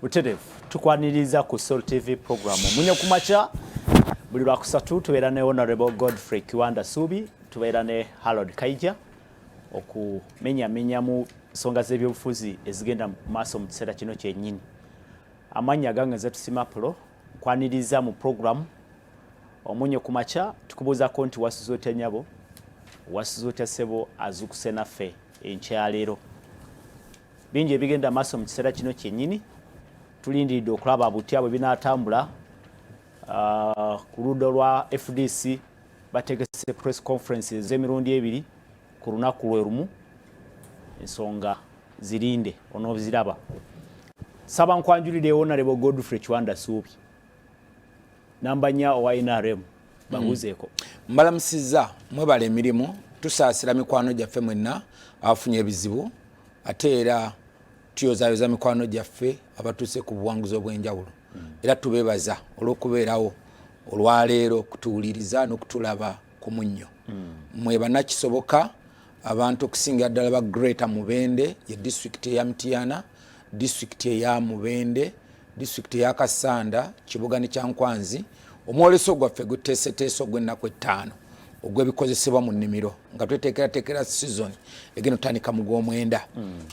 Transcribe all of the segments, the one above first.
Buterevu tukwaniriza ku Soul TV program munye kumacha buli lwakusatu tubeera ne Honorable Godfrey Kiwanda Subi tubeera ne Harold KAIJA okumenya mu nsonga z'ebyobufuzi ezigenda maaso mu kiseera kino kyennyini. Amanya gange zetusimapulo kwaniriza mu program omunye kumacha tukubuuzako nti wasuzote nyabo wasuzote sebo azukuse naffe enkyaleero bingi ebigenda maaso mu kiseera kino kyennyini. Tulindiridde okulaba butya bwe binaatambula ku ludda lwa FDC bategese press conference z'emirundi ebiri ku lunaku lwe lumu ensonga zirinde onoobiziraba. Saba nkwanjulire Honorable Godfrey Kiwanda Subi namba nya owa NRM babuzeeko. Mbalamusiza mwebala emirimu tusaasira mikwano gyaffe mwenna abafunye ebizibu ate era tuyozayoza mikwano gyaffe abatuse ku buwanguzi obw'enjawulo era tubeebaza olw'okubeerawo olwaleero kutuwuliriza n'okutulaba ku munnyo. Mweba nakisoboka abantu okusingira ddala ba Greater Mubende ye district ya Mtiyana, district ya Mubende, district ya Kasanda, Kibuga ne Kyankwanzi omwoleso gwaffe guteeseteese ogw'ennaku 5 ogw'ebikozesebwa mu nnimiro nga tweteekerateekera season egenda otandika mu Gwomwenda.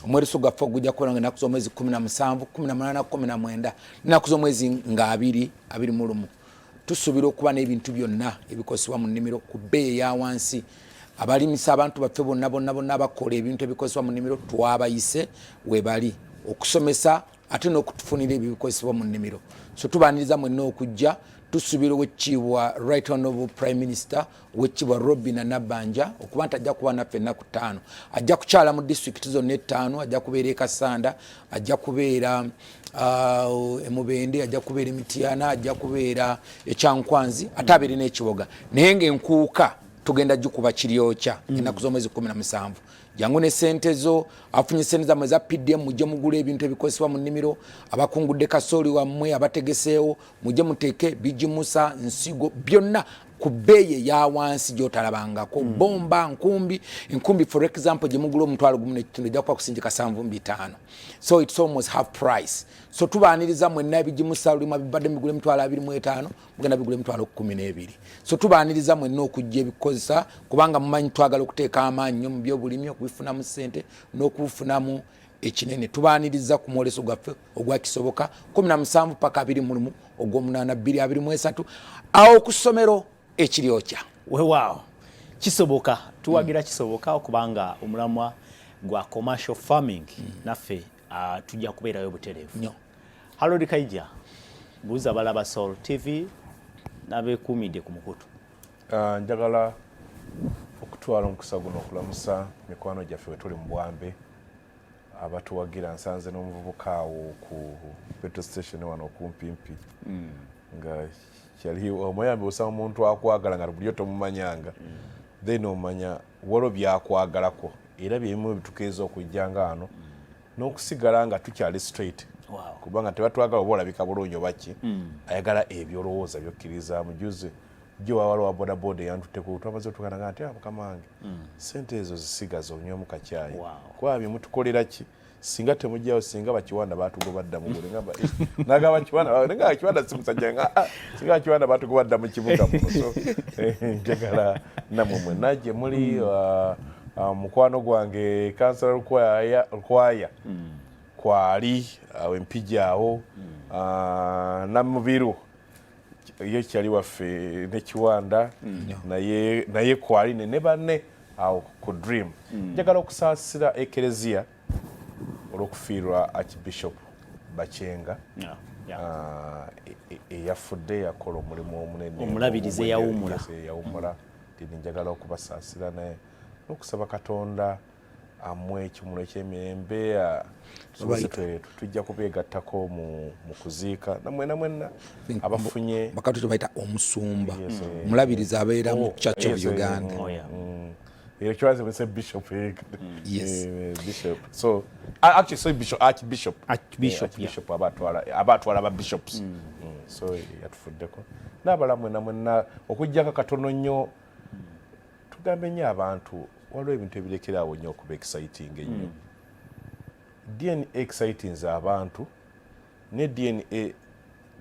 Omwoleso gwaffe gujja kuba ng'ennaku z'omwezi 17, 18, 19 n'ennaku z'omwezi nga 21. Tusuubira okuba n'ebintu byonna ebikozesebwa mu nnimiro ku bbeeyi eya wansi. Abalimisa abantu baffe bonna bakola ebintu ebikozesebwa mu nnimiro twabayise webali okusomesa ate n'okutufunira ebyo ebikozesebwa mu nnimiro. So tubaaniriza mwenna okujja. Tusuubira Oweekitiibwa Right Honorable Prime Minister Oweekitiibwa Robin Nabbanja okuba nti ajja kuba naffe ennaku 5. Ajja kukyala mu district zonna 5, ajja kubeera e Kasanda, ajja kubeera e Mubende, ajja kubeera e Mtiyana, ajja kubeera e Kyankwanzi ate abeere n'ekiboga. Naye ng'enkuuka tugenda gikuba Kiryokya ennaku z'omwezi 17. Jangu ne sente zo afunye sente zammwe za PDM mujje mugula ebintu ebikozesebwa mu nnimiro abakungudde kasooli wammwe abategeseewo mujje muteeke bijimusa nsigo byonna ku bbeeyi ya wansi gy'otalabangako. Bomba enkumbi for example gye mugula omutwalo gumu n'ekitundu ejja kuba kusinjika 7,500. So it's almost half price. So tubaaniriza mwenna ebijimusa lulimu abibadde mugula emitwalo 25 mugenda bigula emitwalo 12. So tubaaniriza mwenna okujja ebikozesa kubanga mumanyi twagala okuteeka amaanyi mu by'obulimi okubifunamu ssente n'okubifunamu ekinene. Tubaaniriza ku mwoleso gwaffe ogwakisoboka 17 paka 21 ogw'omunaana 2023 awo ku ssomero Ekiryokya. Weewaawo kisoboka tuwagira kisoboka okubanga omulamwa gwa commercial farming naffe tujja kubeerayo butereevu. Harold KAIJA buuza balaba Soul TV n'abeekuumidde ku mukutu. Njagala okutwala omukisa guno okulamusa mikwano gyaffe we tuli mu Bwambe abatuwagira nsanze n'omuvubuka awo ku petrol station wano okumpimpi nga kyali omuyambi osanga omuntu akwagala nga buli tomumanyanga then omanya waliwo byakwagalako era byebimu ebitukeeza okujjanga ano n'okusigala nga tukyali straight kubanga tebatwagala oba olabika bulungi oba ki ayagala ebyolowooza byokkiriza mujuze jjo wawaliwo bodaboda eyantutteku twamaze otukanaga nti mukama wange sente ezo zisigaza onywa mu kakyayi kuba byemutukolera ki singa temujjawo singa bakiwanda batugobadda mu gule ngamba naga bakiwanda simusajja singa bakiwanda batugobadda mu kibuga muno. So njagala namwe mwenna gye muli mukwano gwange kansala Lukwaya kwali empijaawo Namubiru ye kyali waffe ne Kiwanda naye kwali ne banne awo ku Dream. Njagala okusaasira ekereziya olw'okufiirwa Archbishop Bachenga eyafudde yakola omulimu omunene omulabirize yawumula. Njagala okubasaasira naye n'okusaba Katonda amwe ekimulo eky'emirembe tujja kubeegattako mu kuziika namwena abafunye bakati tubayita omusumba omulabirizi abeera mu Church of Uganda. Bishop. So actually so Archbishop abatwala aba bishops. So yatufuddeko n'abalamu mwenna okujjako katono nnyo tugambe nnyo abantu waliwo ebintu ebirekeraawo nnyo okuba exciting ennyo. DNA exciting abantu ne DNA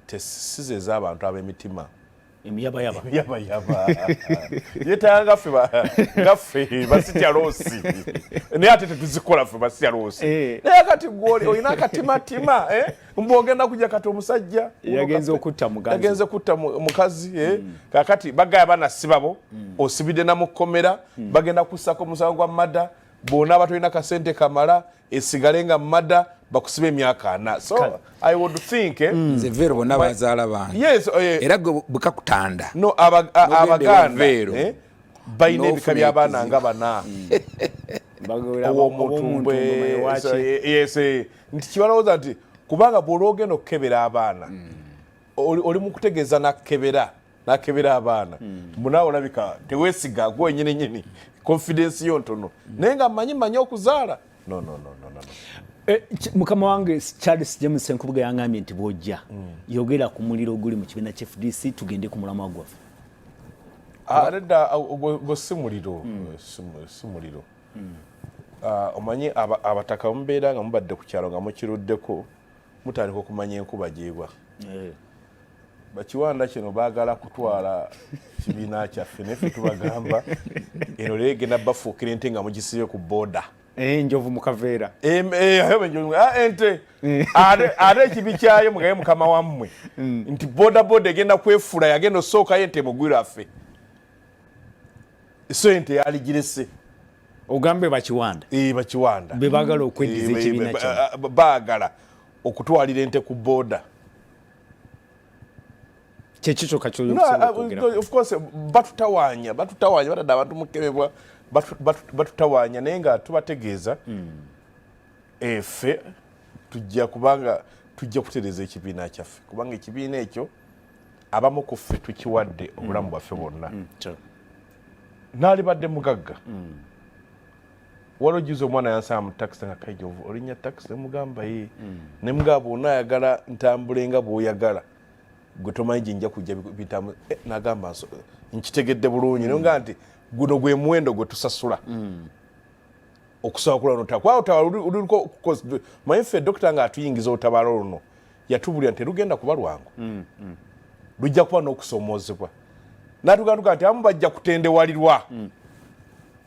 tesize z'abantu ab'emitima emiyaba yetanga gaffe basitya losi naye ate tetuzikola ffe basitya losi naye kati gwoli olina akatimatima mbogenda kujja kati omusajja yagenze kutta mukazi kakati bagaya bana sibabo osibidde na mukomera bagenda kussako omusango gwa madda bona abatolina kasente kamala esigale nga madda bakusiba emyaka 4 so I would think nze vero bona bazaala bange yes era bukakutanda no abaganda bayina ebika by'abaana nga bana owomutumbwe yes nti kibalowooza nti kubanga bw'olwogenda okukebera abaana oli mu kutegeeza nakebera abaana munaawe olabika teweesiga gwenyini nyini confidence yo ntono naye nga manyi okuzaala no mukama wange Charles James Senkubuga yangambye nti bwojja yogera ku muliro guli mu kibiina kya FDC tugende ku mulamwa gwaffe aleda go simuliro omanyi abataka mubeera nga mubadde ku kyalo nga mukiruddeko mutandika okumanya enkuba gyegwa bakiwanda kino baagala kutwala kibiina kyaffe neffe tubagamba eno leegenda bafuukira ente nga mugisibye ku booda enjovu mukaveera ente ate ekibi kyayo mugaye mukama wammwe nti boda egenda kwefula yagenda osookayo ente mugwiraffe so ente yaligirese ogambe bakiwanda bebagala okweddiza ekibiina kyo baagala okutwalira ente ku booda kyekikyo of course batutawanya batadde abantu mukemebwa batutawanya naye nga tubategeeza effe tujja kutereeza ekibiina kyaffe kubanga ekibiina ekyo abamu ku ffe tukiwadde obulamu bwaffe bwonna naalibadde mugagga waliwo juzi omwana yansaba mu takisi nga KAIJA olinya takisi nemugamba ye nemugamba onaayagala ntambule nga bw'oyagala gwe tomanyi jinja kujja bitamu nagamba nkitegedde bulungi naye nti guno gwe muwendo gwe tusasula okusobola kulwana otakwawuliko manyi ffe dokita nga atuyingiza otabala luno yatubulira nti lugenda kuba lwangu lujja kuba n'okusoomoozebwa natuganduka nti abamu bajja kutendewalirwa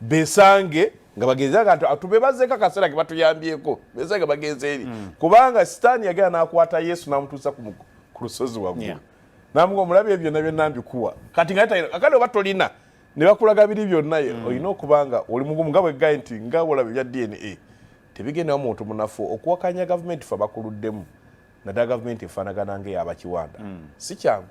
besange nga bagenzanga nti tubebazeeko akaseera ke batuyambyeko besange bagenze eri kubanga sitaani yagenda n'akwata Yesu n'amutuusa ku lusozi waggulu namuga omulabi ebyo byonna byonna mbikuwa kati nga akale oba tolina ne bakulaga biri byonna olina okubanga oli mugumu nga bwegaye nti nga bwolaba ebya DNA tebigendawo muntu munafu okuwakanya gavumenti fe bakuluddemu naddala gavumenti efaanagana ng'eyabakiwanda si kyangu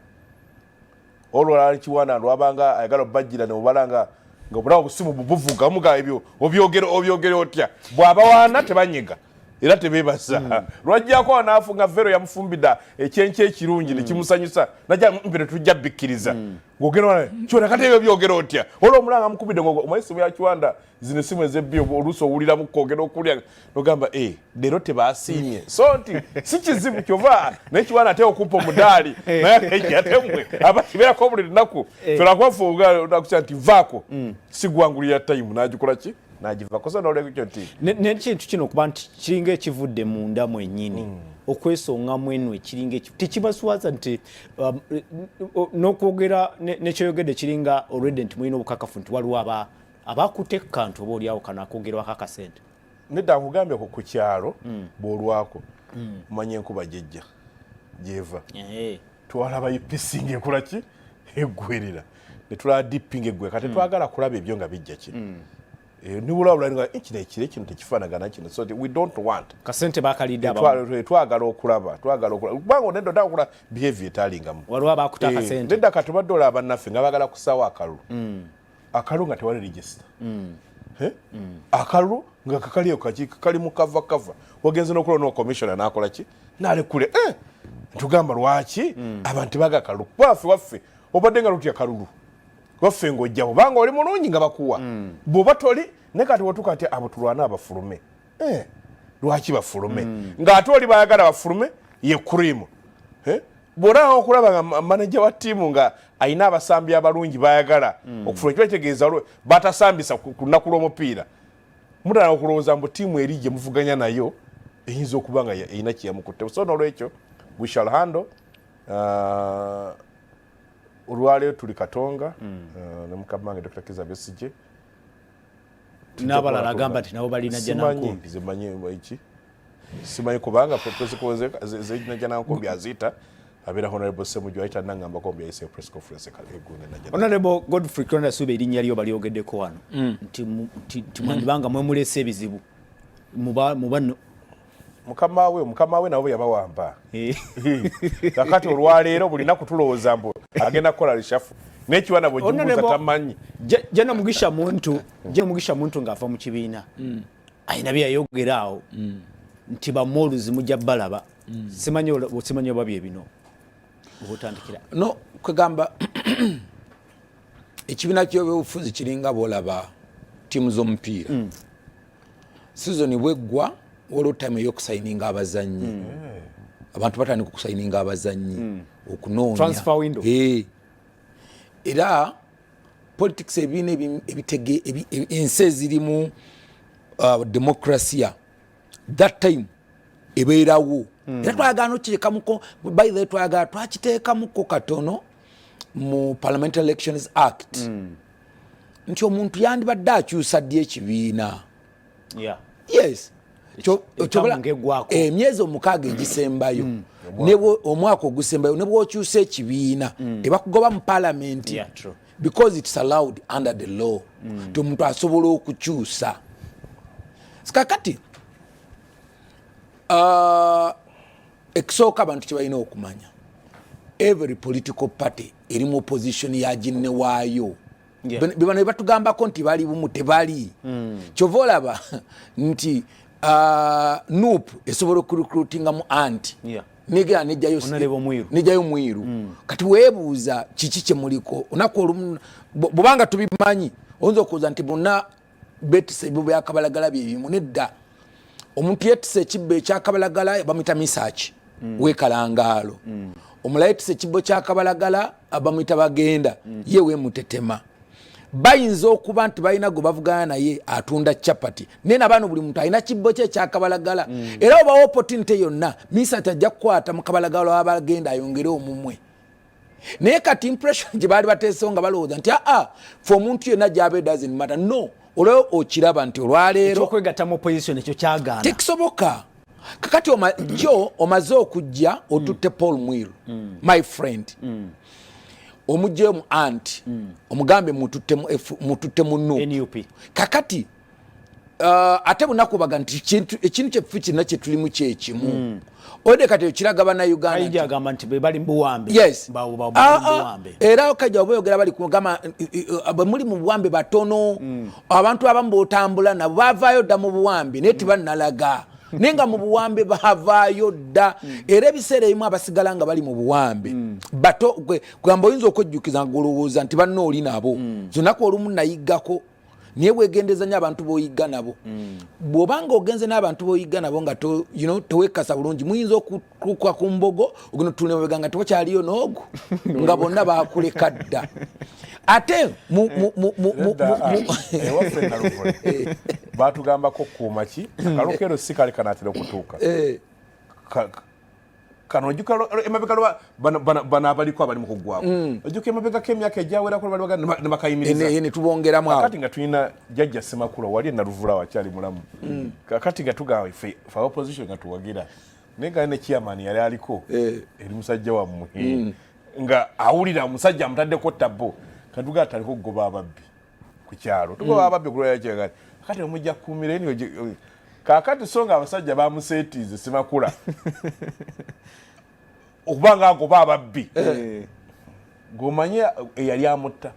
olwala kiwanda lwabanga ayagala obbajjira nemubalanga nga obulawo obusimu buvuga muga ebyo obyogere otya bw'abawaana tebanyiga era tebebaza lwajjako anaafu nga vero yamufumbida ekyenki ekirungi nekimusanyusa najja mpere tujja bikkiriza ng'ogenda kyona kati ebyo byogera otya olwo omulanga mukubidde omwesimu ya kiwanda zino esimu ezebbi oluusi owuliramu kwogera okulya nogamba leero tebaasiimye so nti si kizibu kyova naye kiwanda ate okumpa omudaali naye atemwe abakibeerako buli lunaku tolakwafuuga nti vaako sigwangulira tayimu n'agikola ki n'agivako so noleko kyo nti nekintu kino okuba nti kiringa ekivudde munda mwennyini okwesongamu eno ekiringa tekibaswaza nti n'okwogera nekyoyogedde kiringa olwedde nti mulina obukakafu nti waliwo abakutekka nti oba oliawo kanakwogerwako akasente nedda nkugambye ku kyalo bw'olwako omanya enkuba gyejja gyeva twalaba ipisinga ekola ki eggwerera netulaba dipping eggwe kati twagala kulaba ebyo nga bijja ki nibulabula kino ekire kino tekifaanagana kino so we don't want kasente bakalidde twagala okulaba kubanga nedda otaka okola behavior etalingamu waliwo abakuta akasente nedda kati obadde olaba bannaffe nga bagala kusaawo akalulu nga tewali register akalulu nga kakali mu kava wagenze n'okulola n'okomishona n'akola ki n'alekule ntugamba lwaki abantu baga akalulu kubaffe waffe obadde nga lutya kalulu waffe ng'ojja bwobanga oli mulungi nga bakuwa bw'oba toli naye kati wetuka ati abo tulwana abafulume lwaki bafulume ng'ate oli bayagala bafulume ye kurimu bw'olaba okulaba nga manager wa ttiimu nga ayina abasambi abalungi bayagala okufuna kiba kitegeeza batasambisa ku lunaku lw'omupiira mutandika okulowooza mbu ttiimu eri gye muvuganya nayo eyinza okuba nga erina kyeyamukutte so n'olwekyo we shall handle olwaleero tuli Katonga ne mukamange Dr. KIZZA BESIGYE n'abalala agamba nti nabo balina Jjanankumbi simanyi kubanga zejina Jjanankumbi azita abeera Honorable Ssemujju ayita nangamba kombi ayise press conference egunde na Honorable Godfrey Kironda Sube erinnya lyo balyogeddeko wano nti mwandibanga mwemulese ebizibu mubano mukama we nabo yabawamba kakati olwaleero bulina kutulowooza mbu agenda kukola lishafu n'ekiwana bwejibuuza tamanyi jana mugisha muntu ng'ava mu kibiina ayina byayogera awo nti bamoluzi mujja balaba simanyi oba bye bino obutandikira no kwegamba ekibiina ky'ebyobufuzi kiringa bwolaba ttiimu z'omupiira sizoni bweggwa waliwo time ey'okusayininga abazannyi abantu batandika okusayininga abazannyi okunoonya transfer window era politics ebiina ensi ezirimu demokrasia that time ebeerawo era twayagala nokiteekamuko by the way twayagala twakiteekamuko katono mu Parliamentary Elections Act nti omuntu yandibadde akyusa ddi ekibiina yes emyezi omukaaga egisembayo omwaka ogusembayo ne bw'okyusa ekibiina tebakugoba mu Parliament because it's allowed under the law nti omuntu asobola okukyusa kakati ekisooka abantu kyebalina okumanya every political party eri mu opposition ya ginne waayo bebano bebatugambako nti bali bumu tebali kyova olaba nti NUP esobola okurecruitinga mu anti nigera nejjayo mwiru kati weebuuza kiki kyemuliko onaku olumu bwobanga tubimanyi oyinza okuuza nti bonna betisa ebibbo byakabalagala byebimu nedda omuntu yettisa ekibbo ekyakabalagala bamuyita misaaki weekalangaalo omulala yettisa ekibbo kyakabalagala bamuyita bagenda ye weemutetema bayinza okuba nti balina gwe bavugana naye atunda capati naye nabaano buli muntu alina kibbo kye ekyakabalagala era obawo opportunity yonna misaaki ajja kukwata mu kabalagala wabagenda ayongere omumwe naye kati impression gye baali bateesewo nga balowooza nti fe omuntu yenna gy'aba doesn't matter no olwo okiraba nti olwaleero okwegatta mu opposition ekyo kyagaana tekisoboka kakati jo omaze okujja otutte Paul Mwiru my friend omujje mu anti omugambe mututte mu NUP kakati ate bunakubaga nti ekintu kyeffe kirina kye tulimu kyekimu ode kati okiraga bannayuganda KAIJA agamba nti be bali mu buwambe yes era KAIJA obayogera bali kugamba bwe muli mu buwambe batono abantu abamu bootambula nabo bavaayo dda mu buwambe naye tibannalaga naye nga mu buwambe bavaayo dda era ebiseera ebimu abasigala nga bali mu buwambe bato kugamba oyinza okwejjukiza nga olowooza nti banna oli nabo zonaku olumu nayiggako naye bwegendeza nnyo abantu b'oyigga nabo bw'obanga ogenze n'abantu b'oyigga nabo nga teweekasa bulungi muyinza okutuuka ku mbogo ogenda otuula emabega nga tewakyaliyo n'ogu nga bonna baakuleka dda ate ewaffe naluvule baatugambako kuuma ki kalukero si kale kanaatera okutuuka kano ojjuka emabega bano abaliko abali mu kuggwako ojjuka emabega k'emyaka egyawerako ne bakayimiriza ne tubongeramu awo kakati nga tulina jjajja Ssemakula wali enaluvula wakyali mulamu kakati nga tugamba ffe opposition nga tuwagira naye nga ne chairman yali aliko eri musajja wammwe nga awulira omusajja amutaddeko tabo katugaa taliko kugoba ababbi ku kyalo tugoba ababbi kulwaya kyegati kakati omujja kukumira eni kakati so nga abasajja bamuseetiize Ssemakula okubanga agoba ababbi ng'omanye eyali amutta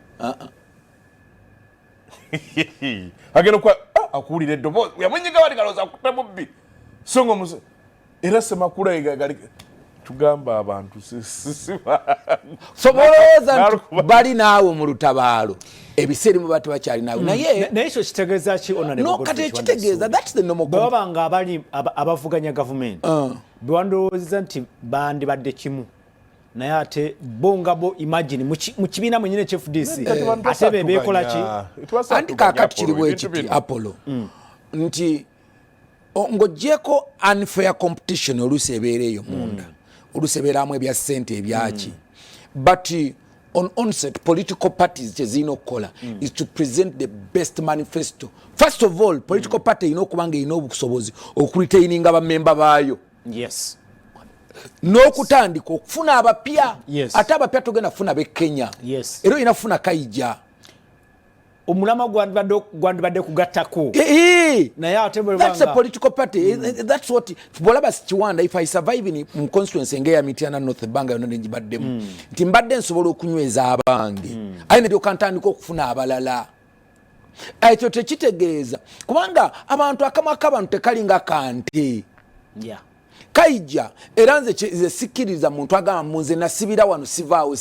agenda okuba akuwulira eddoboozi yamwenyiga bali galooza akutte mubbi so nga era Ssemakula gali tugamba abantu sobolowooza nti bali naawe mu lutabaalo ebiseera mu batu bakyali naawe naye ekyo kitegeeza ki no kati ekitegeeza that's the normal baba nga abali abavuganya gavumenti bewandowooza nti bandibadde kimu naye ate bonga bo imagine mu kibiina mwenyine kye FDC ate bebeekola ki anti kaakati kiriwo ekiti Apollo nti ng'oggyeko unfair competition oluusi ebeera eyo munda oluseberamu ebya ssente ebyaki but on onset political parties chezino kola is to present the best manifesto. First of all, political party kubanga obukusobozi okuretaininga abamemba bayo. Yes. N'okutandika okufuna abapya. Yes. Ate abapya togenda kufuna be Kenya. Yes. Era inafuna KAIJA. Omulama gwandibadde kugattako. Naye ate bwe That's a political party. That's what Bolaba Kiwanda, if I survive in constituency ngeya Mitiana North Banga yonna njibaddemu. Nti mbadde nsobola okunyweza abange. Ayi ne byokantandika okufuna abalala. Ekyo tekitegeeza kubanga abantu akamaka abantu tekalinga kante. Yeah. KAIJA era nze sikiriza muntu agamba munze nasibira wano sivaawo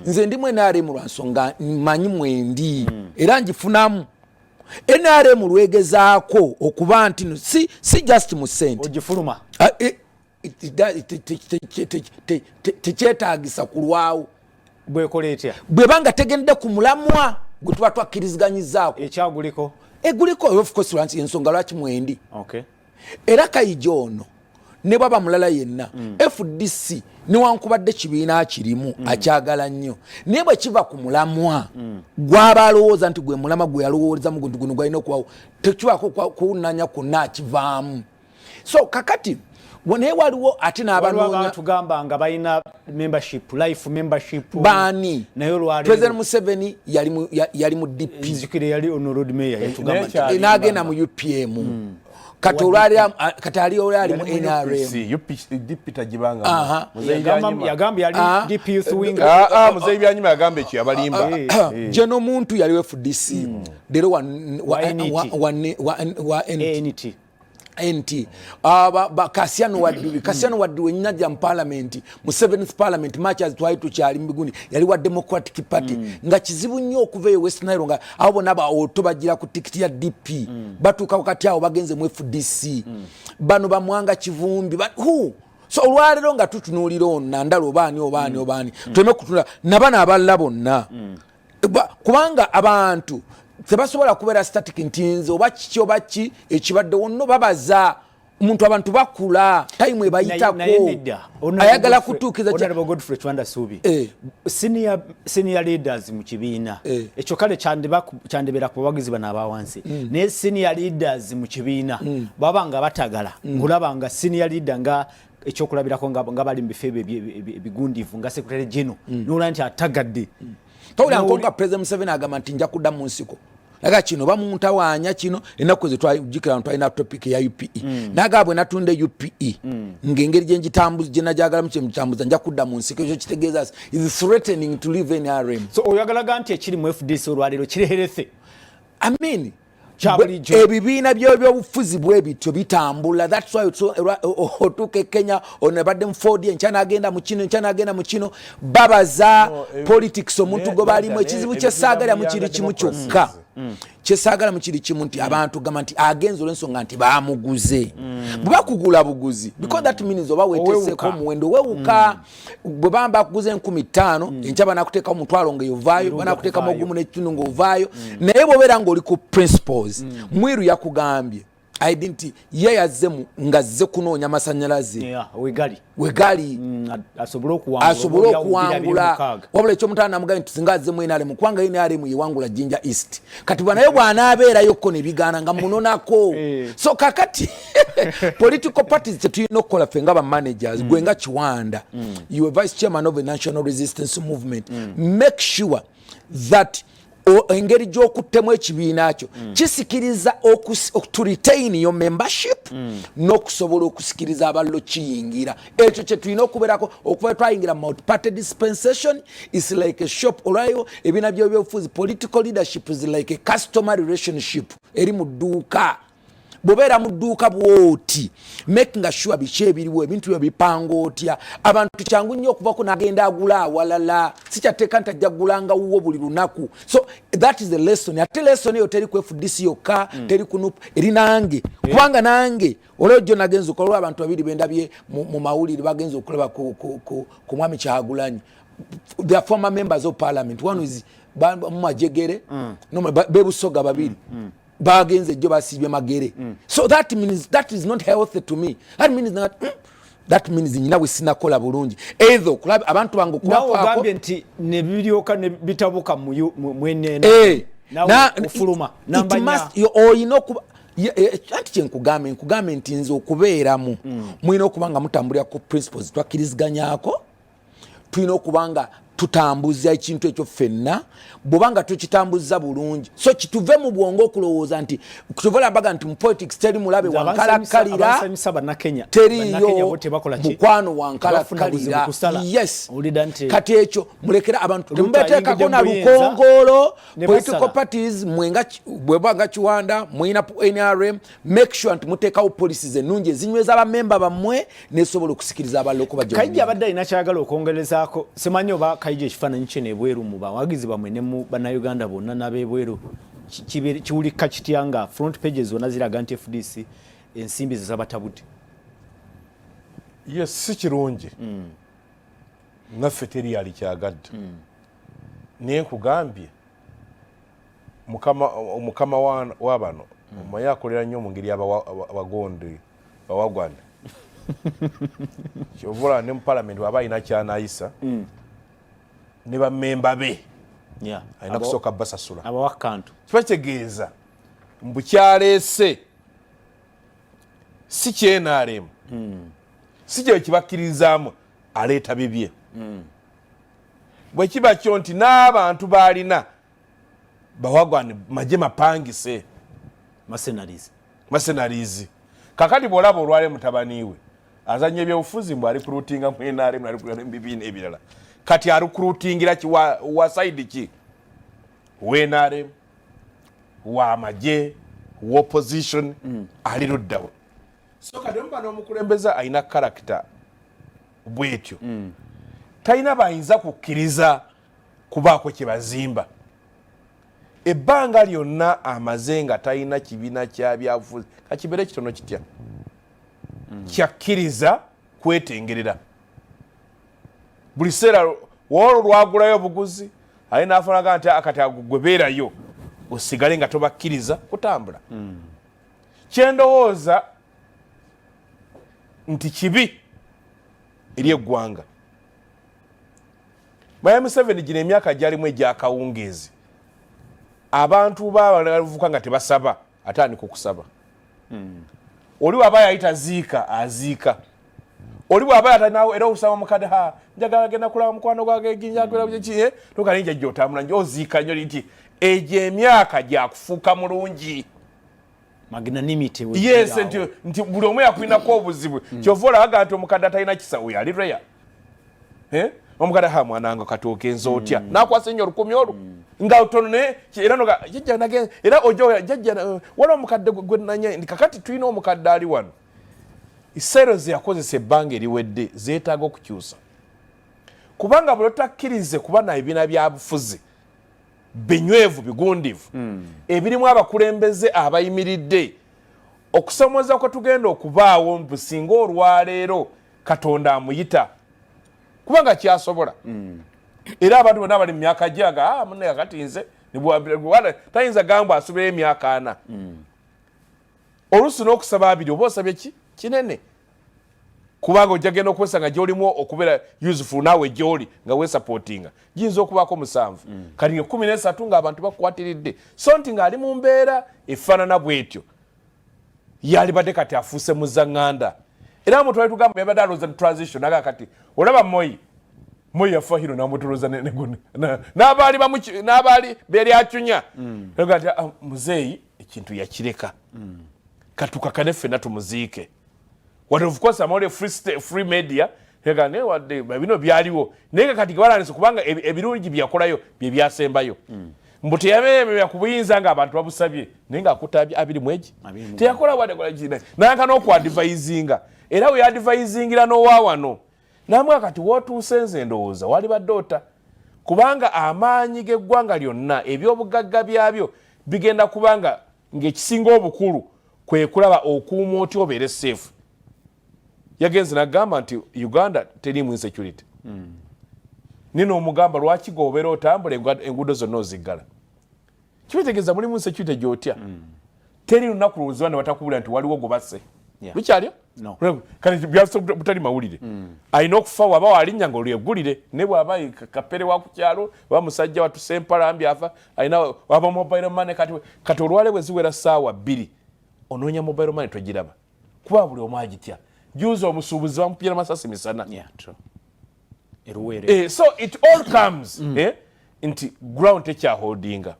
nze ndi NRM lwansonga manyi mwendi era njifunamu NRM lwegezaako okuba nti si just mu ssente ogifuluma tekyetaagisa kulwawo bwekola etya bwe banga tegendde ku mulamwa gwe tuba twakkirizganyizaako ekyaguliko eguliko of course lwansi ensonga lwaki mwendi okay. Era KAIJA ono ne baba mulala yenna FDC niwankubadde kibiina kirimu akyagala nnyo naye bwe kiva ku mulamwa gwaba alowooza nti gwe mulama gwe yalowooleza mu guntu guno gwalina okuwawo tekibaako kuwunanya kwonna akivaamu so kakati naye waliwo ate n'abanoonya tugamba nga balina membership life membership baani naye olwaleero President Museveni yali mu DP nzikire yali on road mayor yatugamba n'agenda mu UPM katali oli mu NRM DP tajibanga yagambye yali DP youth wing muzeyi byanyuma yagambye ki abalimba jeno muntu yali FDC lero wa NT Kasiano Waddu nyaja mu parliament mu 7th parliament matches twali tukyali mbigundi yali wa Democratic Party nga kizibu nnyo okuva e West Nile nga abo naba otobagira ku tikiti ya DP batuka wakati awo bagenze mu FDC bano bamwanga kivumbi so olwalero nga tutunuulira onna ndalo obaani tuleme kutula nabana abalala bonna kubanga abantu tebasobola kubeera static ntinze oba kiki oba ki ekibadde wonno babaza omuntu abantu bakula time ebayitako ayagala kutuukiza Godfrey Chwanda Subi senior leaders mu kibiina ekyo kale kyandibeera ku bawagizi bano abawansi naye senior leaders mu kibiina baba nga batagala ngulaba nga senior leader nga ekyokulabirako nga bali mu bifo ebigundivu nga secretary general n'olaba nti atagadde tawulira nkonga President Museveni agamba nti nja kudda mu nsiko laga kino bamuntawaanya kino ennaku ze twajikira twalina topic ya UPE nagabwe natunde UPE ngengeri gye najagala mu kitambuza nja kudda mu nsiko ekyo kitegeeza is threatening to live in RM so oyagalaga nti ekiri mu FDC olwaliro kireherese I mean ebibiina by'obufuzi bwe bityo bitambula that's why otuke Kenya onabadde mfodi enchana agenda mu kino babaza politics omuntu go balimu ekizibu kyesagala mu kiri kimu kyokka kyesagala mu kiri kimu nti abantu gamba nti agenzo olw'ensonga nti bamuguze bwe bakugula buguzi because that means oba weteseko muwendo wewuka bwe bamba kuguze 15,000 enchaba nakuteeka omutwalo ng'ovaayo banakuteeka mu gumu n'ekitundu ng'ovaayo naye bw'obeera ng'oli ku principles mwiru yakugambye identity ye yazze ngazze kunoonya masanyalaze wegali asobolo okuwangula wabula ekyo mutana namugambye nti singa azze mwena ale mukwanga ine ale muyiwangula Jinja East kati bwanayo bw'anaabeera yokko ne bigaana nga munonako so kakati political parties tetulina okukola ffe nga ba managers gwe nga Kiwanda you are vice chairman of a national resistance movement make sure that engeri gy'okuttemu ekibiina kyo kisikiriza to retain your membership n'okusobola okusikiriza aballo kiyingira ekyo kye tulina okubeerako okuva twayingira multi-party dispensation is like a shop olwayo ebiina by'ebyobufuzi political leadership is like a customer relationship eri mu dduuka bobera mu dduuka bwoti making sure biki ebiriwo ebintu byo bipanga otya abantu kyangu nnyo okuvako n'agenda agula awalala sikyateeka nti ajja gulanga wuwo buli lunaku so that is the lesson ate lesson eyo teri ku FDC yokka teri ku NUP eri nange kubanga nange olw'ojjo nagenza okulaba abantu babiri bendabye mu mawulire bagenza okulaba ku mwami Kyagulanyi they are former members of parliament one is Majegere no Bebusoga babiri bagenze jjo basibye magere so that means that is not healthy to me that means that that means nyina we sinakola bulungi either club abantu bangu kwa kwa gambye nti ne bilioka ne bitabuka mwenene na ufuluma nambanya oyino kuba anti kyenkugambe nti nze okubeeramu mwina okubanga mutambulira ku principles twakiriziganyako tulina okubanga tutambuza ekintu ekyo ffenna bwobanga tukitambuza bulungi so kituve mu bwongo okulowooza nti kutuvola mbaga nti mu politics teri mulabe wankalakalira teriyo mukwano wankalakalira yes kati ekyo mulekera abantu temubeteekako na lukongolo political parties bwebanga kiwanda mwina NRM make sure nti muteekawo policies ennungi ezinyweza abamemba bammwe nesobola okusikiriza abalala okubaja Kaija abadde alina kyagala okwongerezaako simanyi oba Kaija ekifaananyi kye nebweru mu bawagizi bamwe ne mu bannayuganda bonna n'abebweru kiwulika kitya nga front pages zonna ziraga nti FDC ensimbi zezabatabudde yes si kirungi naffe teri yali kyagadde naye nkugambye mukama wabano omanyi akolera nnyo mu ngeri abagondi bawagwana kyovula ne mu parliament bwaba alina kyanayisa ne bammemba be alina kusooka basasula abawakantu kibakyegeeza mbukyaleese si kyenaremu si kye kibakkirizaamu aleeta bibye bwe kiba kyo nti n'abantu baalina bawagwane maje mapangise mercenaries kakati bwolaba olwale mutabaniwe azanye ebyobufuzi mbw alikulutinga mu NRM alikulira bibiina ebirala kati alikulutingira wa side ki NRM wa maje wa opposition aliruddawo so kati mba n'omukulembeza alina character bwetyo talina bayinza kukkiriza kubaako kye bazimba ebbanga lyonna amaze nga talina kibiina kya byabufuzi kakibere kitono kitya kyakkiriza kwetengerera buli seera wolo lwagulayo obuguzi ali n'afanaga nti akati agwebeerayo osigale nga tobakkiriza kutambula kyendowooza nti kibi eri eggwanga Miami 7 gino emyaka gyalimu egyakawungeezi abantu babavuka nga tebasaba atandika okusaba oli waba yayita ziika aziika oli waba yatanawo era okusaba omukadde njagala genda kulaba mukwano gwage ginjakiye tokalinja gyotambula njo oziika nyo nti egyo emyaka gyakufuuka mulungi magnanimity yes nti buli omu yakulinako obuzibu kyova olabaga nti omukadde atalina kisawo yali reya omukadde mwananga katooke enza otya nakwasa ennyo olukumi olwo nga otono era ojo jajja wala omukadde gwenanya kakati tulina omukadde ali wano essero ze yakozesa ebbanga eriwedde zeetaaga okukyusa kubanga buli otakkirize kuba na ebibiina bya bufuzi binywevu bigundivu ebirimu abakulembeze abayimiridde okusomoza kwe tugenda okubaawo mbusinga olwaleero Katonda amuyita kubanga kyasobola era abantu bonna bali mu myaka gyaga munne kakati nze tayinza gamba asubirayo emyaka 4 oluusi n'okusaba abiri oba osabye kinene kubanga ojja genda okwesanga gy'olimu okubeera useful naawe gy'oli nga weesupportinga giyinza okubaako 7 kati 13 ng'abantu bakukwatiridde so nti ng'ali mu mbeera efaanana bw'etyo yalibadde kati afuuse muzaŋŋanda era mu twali tugamba yabadde alooza transition naga kati olaba Moi yafa hino namutoloza n'abaali beeri acunya ati muzeeyi ekintu yakireka katukakane ffenna tumuziike what of course amawulire free media wadde bino byaliwo naye kati gebalanise kubanga ebirungi byakolayo bye byasembayo mbu teyabeemerera ku buyinza ng'abantu babusabye naye ng'akutabye 21 teyakola wadde nanka n'okuadvisinga era we advisingira n'owaawano namwe kati wootuuse nze ndowooza wali baddoota kubanga amaanyi g'eggwanga lyonna ebyobugagga byabyo bigenda kubanga ng'ekisinga obukulu kwe kulaba okuuma otya obeere safe yagenze n'agamba nti Uganda teriimu insecurity nino omugamba lwaki gobeera otambula enguudo zonna oziggala kibitegeeza mulimu insecurity gy'otya teri lunaku lwozibwa ne batakubulira nti waliwo gwe basse lukyalyo No. Kale byafso butali mawulire. Ayina okufa waba walinya ngo lyegulire ne bwaba kapere wa kukyalo wa musajja watu sempala ambi afa ayina waba mobile money kati olwale bweziwera saawa 2 ononya mobile money tojiraba kuba buli omwagitya juzo omusubuzi bampira masasi misana. Yeah, true. So it all comes into ground techa holdinga.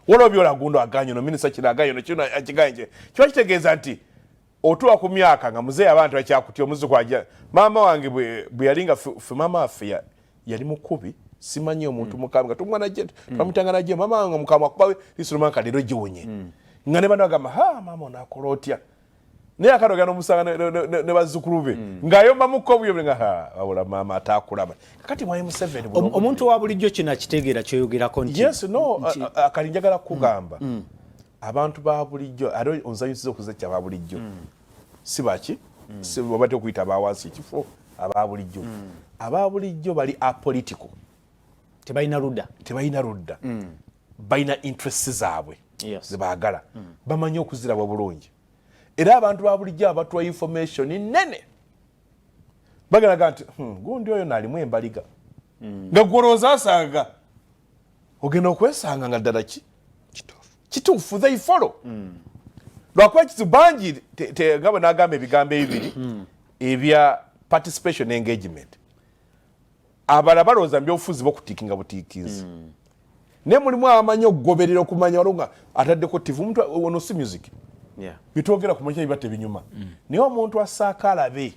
Wolo byola gundo aganyo no minisa kiraganyo no kino akiganje. Kyo kitegeza nti otuwa ku myaka nga muzee abantu akyakuti omuzu kwaja mama wange bwe yalinga mama afya yali mukubi simanyi omuntu mukambwe tumwana je pamutangana je mama wange mukamwa kubawe lisuluma kaliro jiwonye ngane bana gama ha mama nakolotya ne akadoga no musanga ne bazukulube ngayo mamuko buyo nga ha wabula mama atakulaba kati mwaye Museveni omuntu wa bulijjo kina kitegeera kyoyogera konti. Yes no akalinjagala kugamba abantu ba bulijjo alo onzayusiza okuzekya ba bulijjo sibaki si babate okuyita abawansi kifo aba bulijjo bali apolitical tebalina ludda balina interests zaabwe zibagala bamanyi okuzira bulungi era abantu ba bulijjo abatwa information nene bagalaga nti gundi oyo nalimu embaliga nga gworoza asanga ogenda okwesanga nga ddala kituufu they follow lwakuba kizibangi gabo nagamba ebigambo ebibiri ebya participation engagement abala balooza mbyobufuzi bokutikinga butikizi ne mulimu amanyi okugoberera okumanya walunga ataddeko tivu omuntu ono si music bitwogera kumanya ebibate binyuma naye omuntu asaakalabe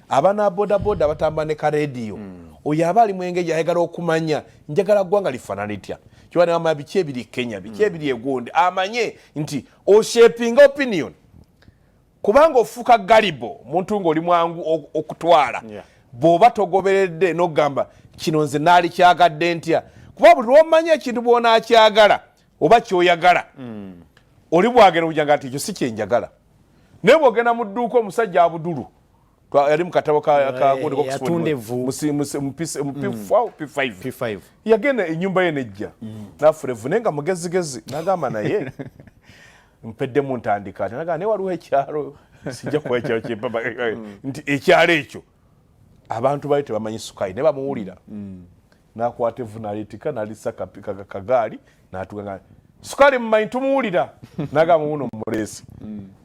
abana bodaboda abatamba ne ka radio oyo aba ali mwengeji ayagala okumanya njagala ggwanga lifaanana litya kiwana ama biki ebiri Kenya biki ebiri egundi amanye nti oshaping opinion kubanga ofuka galibo muntu ng'oli mwangu okutwala bw'oba togoberedde n'ogamba kino nze naali kyagadde ntya kuba buli lw'omanya ekintu bw'ona akyagala oba kyoyagala oli bwagera ojanga nti ekyo si kyenjagala naye bw'ogenda mu dduuka omusajja abudulu yali mu katabo P5 yagenda ennyumba ye nejja nafurevu naye nga mugezigezi nagamba naye mpeddemu ntandika ati nagamba naye waliwo ekyalo sijja kuwa ekyalo kyempaba nti ekyalo ekyo abantu bali tebamanyi sukayi ne bamuwulira nakwata evu nalitika nalisa kagaali natuganga sukali mmanyi tumuwulira nagamba wuno mumulesi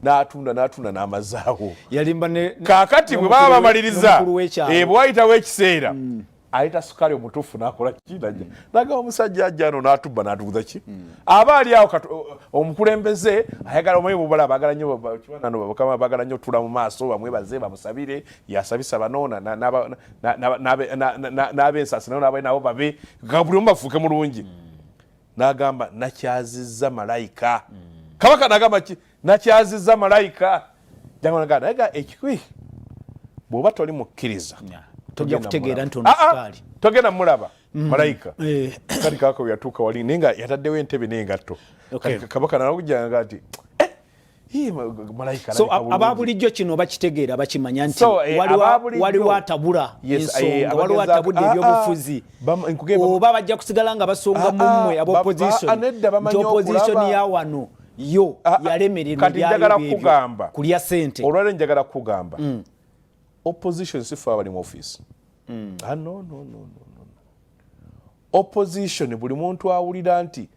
natunda n'amazaawo kakati bwe baba bamaliriza bwe wayitawo ekiseera ayita sukali omutuufu nakola kinajja nagamba omusajja ajja ano natubba natuguza ki aba ali awo omukulembeze ayagala omanyi bubala bagala nnyo kibanano bakama bagala nnyo tula mu maaso bamwebaze bamusabire yasabisa banoona n'abensasi nabo babe buli omu bafuuke mulungi nagamba nakyazizza malayika kabaka nagamba ki nakyazizza malayika jangu nagamba ekikwi bw'oba toli mukkiriza tojja kutegeera nti onosukali togenda mulaba malayika kati kabaka yatuuka wali naye nga yataddewo entebe n'engatto kabaka nagujjanga ati so ababulijjo kino bakitegeera bakimanya nti waliwo atabula ensonga waliwo atabudde ebyobufuzi oba bajja kusigala nga basonga mummwe abopposition nti opposition ya wano yo yalemererwa kulya sente olwale njagala kugamba opposition sifa abali mu office no opposition buli muntu awulira nti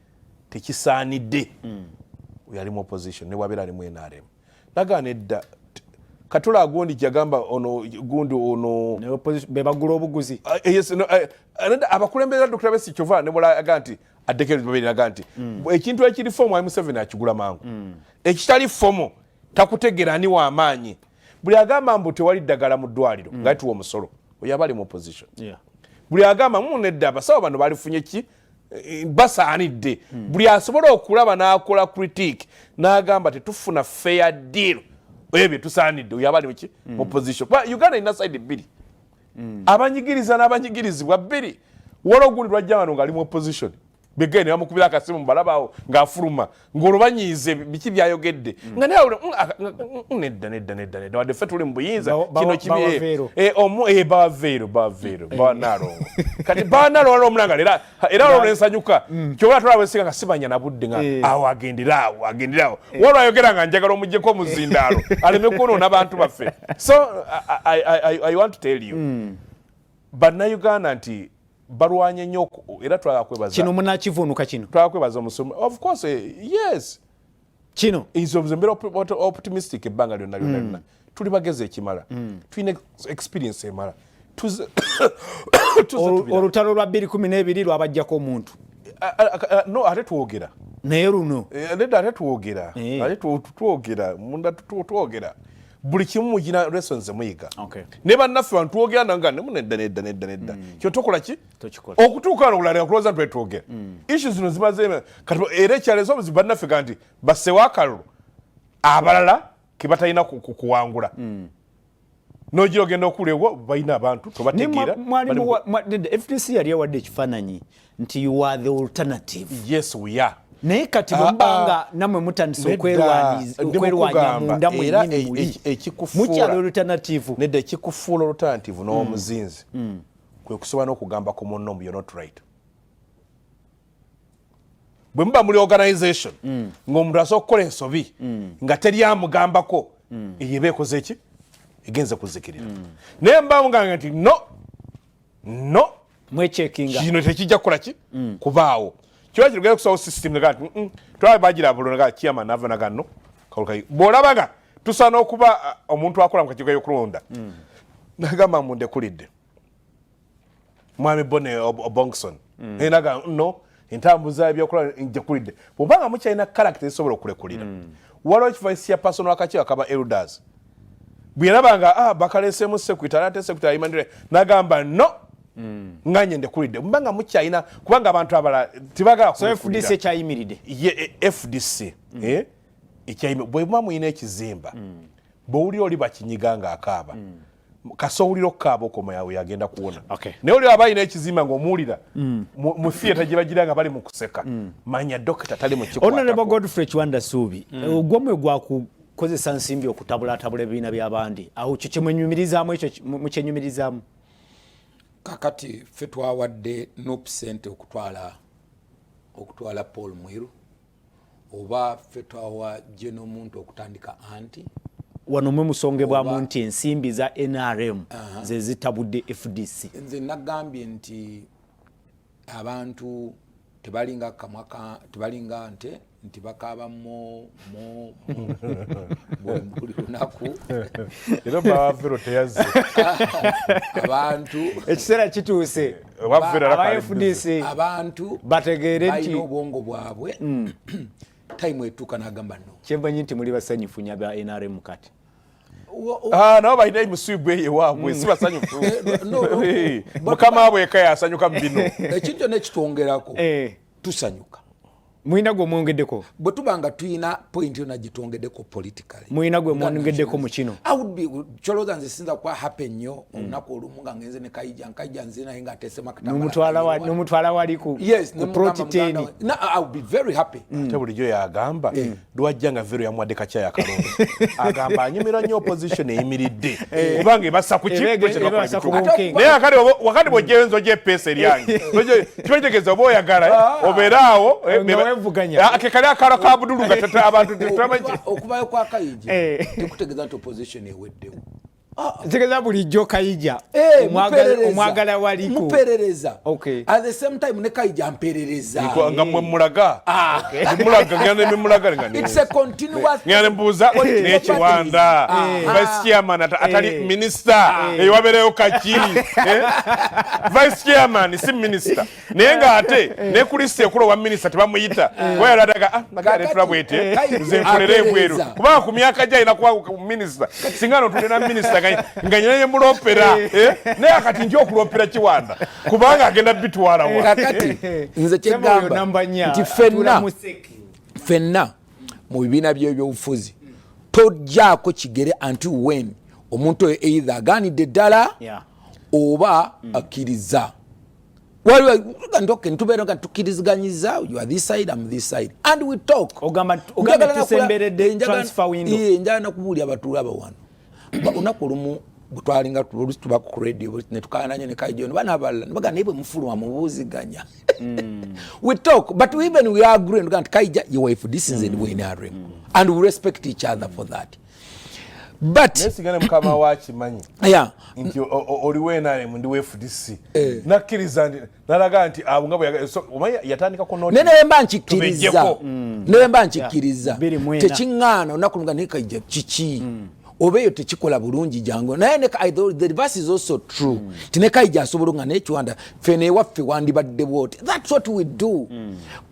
tekisaanidde yali mu opposition ne wabera ali mu NRM nagana edda katula agondi kyagamba ono gundi ono ne opposition bebagula obuguzi yes no abakulembera Dr. Besi Kyova ne bola aganti adekere babiri aganti ekintu ekiri fomu M7 akigula mangu ekitali fomu takutegera ani wa amaanyi buli agamba mbu tewali ddagala mu ddwaliro ngati omusolo oyabali mu opposition buli agamba munedda abasawo bano balifunye ki basaanidde buli asobola okulaba n'akola critique n'agamba tetufuna fair deal ebyo tusaanidde oyabali ki mu opposition Uganda ina side bbiri abanyigiriza n'abanyigirizibwa bbiri waliwo gundi lwajja wano ng'ali mu opposition begene bamukubira akasimu balabaawo ng'afuluma ng'olubanyiize biki byayogedde nga nawe nedda wadde ffe tuli mu buyinza kino kibi bawaveero bawanaalongo kati bawanaalongo waliwo omulanga era olwo nensanyuka kyobula tolaba bwesinga nga sibanya na budde nga awo agenderaawo waliwo ayogera nga njagala omugyeko omuzindaalo aleme kwonoona abantu baffe. So I want to tell you bannayuganda nti balwanye nnyo era twakwebaza kino munakivunuka kino twakwebaza omusomi of course yes kino mbeera optimistic ebbanga lyonna tuli bagezi ekimala tulina experience emala olutalo lwa 2012 lwabajjako omuntu no ate twogera naye luno ate twogera munda twogera buli kimu mugina lessons muyiga ne bannaffe bantu twogera nanga nedda kyo tokola ki okutuuka olulala kuloza twetwogera issues zino zimaze kati era ekyalezo obuzibu bannaffe kanti bassewo akalulu abalala ke batalina kuwangula nogira ogenda okulewo balina abantu tobategeera FDC yali yawadde ekifaananyi nti you are the alternative. Yes we are. Naye kati bwembanga namwe mutandisa okwerwanya munda mwennyini muli mukyalo alternative nedda ekikufuula alternative n'omuzinzi kwe kusobola n'okugamba ku munno you're not right. Bwe muba muli organization ng'omuntu asobola okukola ensobi nga teri amugambako eyo eba ekoze eki egenze kuzikirira naye mbamugamba nti no mwechekinga kino tekijja kukola ki kubaawo kiba kirugenda okusawo system negati twaba bagira bulonga kiyama nava nagano kalukai bolabaga tusana okuba omuntu akola mu kakigo y'okulonda nagamba munde kulidde mwami Bone Obongson naga no entambuza ebyokola nje kulidde bobanga mukyalina character esobola okulekulira waliwo kivaisi ya personal akakiwa kaba elders bwirabanga bakalesemu secretary ate secretary imandire nagamba no nganye ndekulidde mbanga mukyalina kubanga abantu abala tibagala so FDC kyayimiridde FDC ekyayimiridde bwe muyina ekizimba bw'oli oli bakinyiganga akaaba kasowuliro kaabo koma yawe yagenda kuwona naye oli abayina ekizimba ng'omuwulira mu theatre gye bagira nga bali mu kuseka manya dokita tali mu kikwatako. Honorable Godfrey Kiwanda Suubi ogwomwe gwakukozesa nsimbi okutabulatabula ebibiina by'abandi awo kyo kyemwenyumirizaamu ekyo mukyenyumirizaamu kakati ffe twawadde 0% okutwala Paul Mwiru oba ffe twawa General Omuntu okutandika anti wano mwe musongebwamu nti ensimbi za NRM ze zitabudde FDC. Nze nagambye nti abantu tebalinga nte nti bakaaba buli lunaku era bavero teyaze abantu ekiseera kituuse aba FDC abantu bategeere nti balina obwongo bwabwe time etuuka n'agamba no kyembanyi nti muli basanyufu nya ba NRM kati nabo balina emusibu eyo ewaabwe si basanyufu mukama wabwe eka yasanyuka mu bino ekintu nekitwongerako tusanyuka mwina gwe mwongeddeko bwe tubanga tuyina point yona gitwongeddeko politically mwina gwe mwongeddeko mu kino kyolooza nze sinza kuba happy nnyo olunaku olumu nga ngenze ne KAIJA nze naye nga ateesemu n'omutwala wali ku protiteni I would be very happy ate bulijjo yagamba lwajja nga vero yamuwadde kakya yakalonda agamba anyumira nnyo opposition eyimiridde kubanga ebassa ku naye akati wakati bw'ojjeyo gyepeesa eryange kibakitegeeza oba oyagala obeeraawo akekali akalo ka Abdulu nga tata abantu okubayo kwa KAIJA tekutegeeza nti opposition eweddewo tegeza bulijjo KAIJA omwagala waliko muperereza at the same time ne KAIJA mperereza nga mwe mulaga it's a continuous ngane mbuuza n'ekiwanda vice chairman atali minister ewabereyo kakiri vice chairman si minister naye nga ate ne kulisi ekulo wa minister tebamuyita wayaladaga nagale tulabwete nze nkolere bweru kubanga ku myaka gya ina kuba minister singano tulina minister nga nyenye mulopera naye akati nti okulopera Kiwanda kubanga agenda bitwala wa kakati nze kyegamba nti fenna mu bibiina by'ebyobufuzi tojjaako kigere until when omuntu oyo either aganidde ddala oba akkiriza waliwo ndoke ntubera nga tukirizganyiza you are this side I'm this side and we talk ogamba tusemberedde transfer window njana nakubuli abatula abawano unakulumu butwalinga tuba ku radio ne tukananye ne KAIJA bana aballa baga nebwe mufulwa mubuziganya we talk but even we agree and KAIJA your FDC is the winner and we respect each other for that but nesigane mukama wachi manyi yeah nti oliwe nale ndi FDC nakiriza nalaga nti abunga bwe omanya yatandika ko note nene mba nchikiriza techingana unakulunga ne KAIJA chichi obeyo tekikola bulungi jango naye ne the reverse is also true tine KAIJA asobolunga ne Chwanda fene waffe wandibadde bwote that's what we do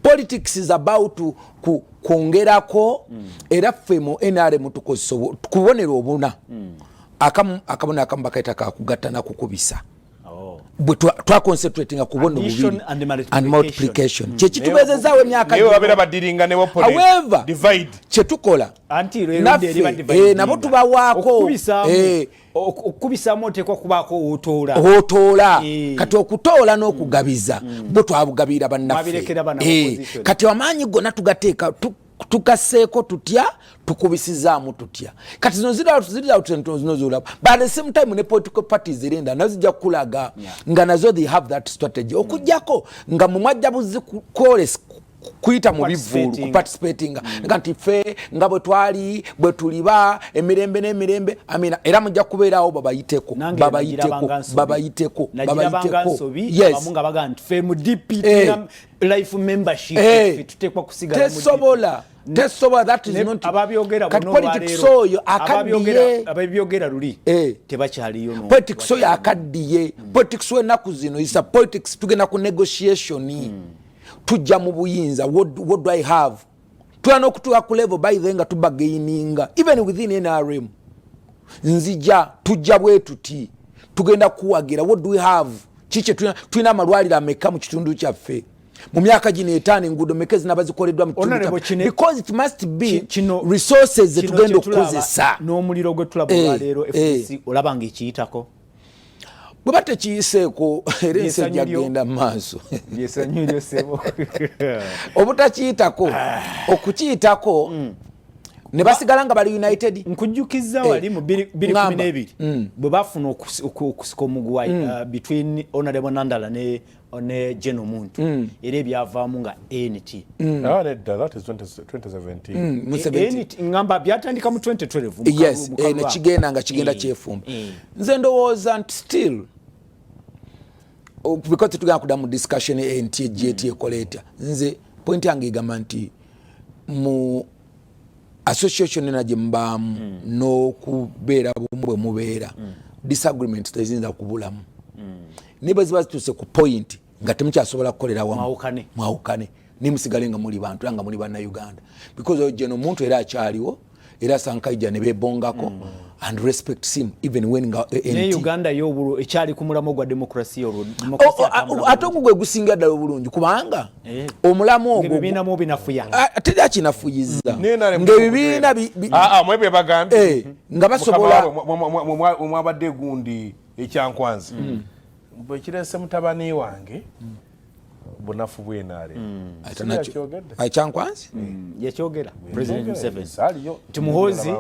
politics is about to kongerako era ffe mu NRM tukoso kubonera obuna akabona akambakaita ka kugatta na kukubisa but twa concentrating kubona obubiri and multiplication chekitubezezaawe emyaka eyo babera badiringa ne opponent however divide chetukola anti rero divide nabo tubawaako okubisamo tekwa kubako otola kati okutola n'okugabiza bo twabugabira bannaffe kati amanyi gonna tugateeka tukaseeko tutya tukubisizaamu tutya kati zino zino zulaba but at the same time ne political parties zirinda nazijja kulaga nga nazo they have that strategy okujjako nga mu mwajjabuzi kores kuita mu bivulu kuparticipating nganti fe nga bwe twali bwe tuliba emirembe n'emirembe amina era mujja kubeerawo babayiteko yes amunga baga nti fe mu DP life membership tutekwa kusigala mu tesobola that is not ababyogera bono politics oyo ababyogera luli tebakyaliyo no politics oyo akaddiye politics we naku zino is a politics tugenda ku negotiation tujja mu buyinza what do I have tulana okutuuka ku level by then nga tubagaininga even within NRM nzija tujja bwe tuti tugenda kuwagira what do we have chiche tulina amalwaliro ameka mu kitundu kyaffe mu myaka gino etaano enguudo mekezi nabazikoleddwa mu kitundu because it must be resources tugenda okukozesa n'omuliro gwe tulaba leero FDC olabanga ekiyitako bwe batekiyiseeko era ensi ejja kgenda mu maaso byesanyulyo sebo obutakiyitako okukiyitako ne basigala nga bali united nkujjukiza wali mu 2012 bwe bafuna okusika omuguwa between Honorable Nandala ne General Muntu era ebyavaamu nga NT that is 2017 NT ngamba byatandika mu 2012 yes ne kigenda nga kigenda kyefumba nze ndowooza nti still because tugenda kuda mu discussion NT GT ekoleta nze point yange igamba nti mu association enaje mbamu no kubeera bumwe mubeera disagreement tezinza kubulamu niba ziba zituse ku point nga temukyasobola kukolera wamu mwawukane nimusigale nga muli bantu nga muli banna Uganda because General Muntu era akyaliwo era KAIJA ne bebongako and respect him even when ne Uganda yobulu ekyali kumulamo gwa demokrasia ate gwe gusinga ddala obulungi kubanga omulamu ogwo bibiina mu binafuya teri kinafuyiza ng'ebibiina mwebwe bagambye nga basobola mwabadde gundi ekyankwanzi bwe kirese mutabani wange bunafu bwenare ekyankwanzi yakyogera President Museveni tumuhozi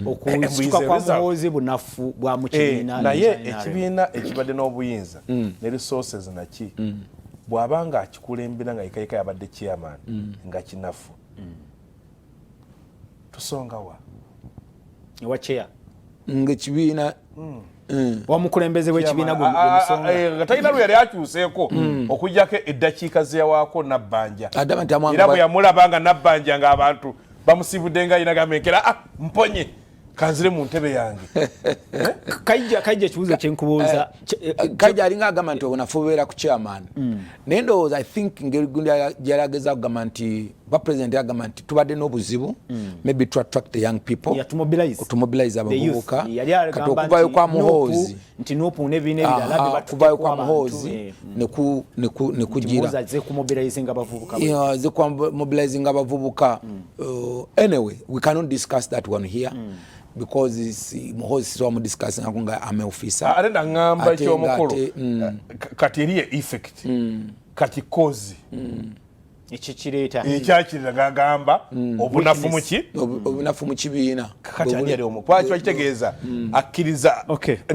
okusuka kwa muhozi bunafu bwa mukibiina naye ekibiina ekibadde n'obuyinza ne resources naki bwabanga akikulembera nga ikaika yabadde chairman nga kinafu tusongawa chair ng'ekibiina wamukulembeze w'ekibiina gumusonga talina lwe yali akyuseeko okujjako eddakiika zeyawaako nabbanja era bwe yamulabanga nabbanja ng'abantu bamusibudde nga alina gamenkera mponye kanzire mu ntebe yange KAIJA ekibuuzo kyenkubuuza KAIJA alinga agamba nti obunafu bubeera ku chairman naye ndowooza I think ngeri gundi gyalageza kugamba nti ba president yagamba nti tubadde n'obuzibu maybe to attract the young people to mobilize abavubuka kati okuvayo kwa muhoozi nti nopu nebine bidala bye kuvayo kwa muhoozi ne kugira ze ku mobilizing abavubuka ze ku mobilizing abavubuka anyway we cannot discuss that one here because muhoozi so am discussing akunga ame officer arenda ngamba kyo mukolo kati eriye effect kati cause ekikireta ekyakirira gagamba obunafu muki obunafu mu kibiina kati ani ali omu kwaki bakitegeeza akkiriza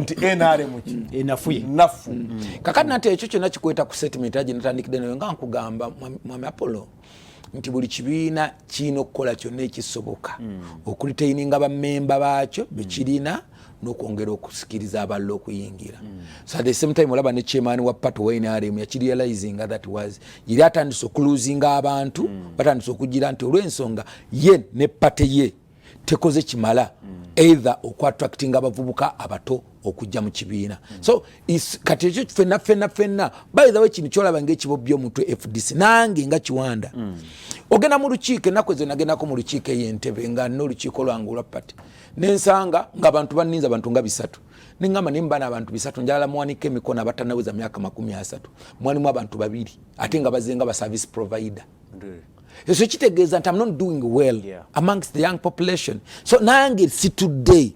nti NRM muki nafu kakati nate ekyo kyonna kikweta ku settlement aje natandikide nayo nga nkugamba mwami Apollo nti buli kibiina kirina okukola kyonna ekisoboka okulitaininga bammemba baakyo bekirina n'okwongera okusikiriza abalala okuyingira so at the same time olaba ne chairman wa party wa NRM yakirealizing that was yali atandise okuluzinga abantu batandise okugira nti olw'ensonga ye ne party ye tekoze kimala either okwa-attracting abavubuka abato okujja mu kibiina so kati ekyo fenna by the way kino kyolaba ng'ekibobbi omutwe FDC nange nga Kiwanda ogenda mu lukiiko ennaku ezo nagendako mu lukiiko ey'Entebbe nga n'olukiiko lwange olwa party nensanga ng'abantu banninza abantu nga 3 nengamba nimbana abantu 3 njala muwanika emikono abatanaweza myaka 30 mwalimu abantu 2 ate nga bazenga ba service provider so kitegeeza nti I'm not doing well amongst the young population so nange si today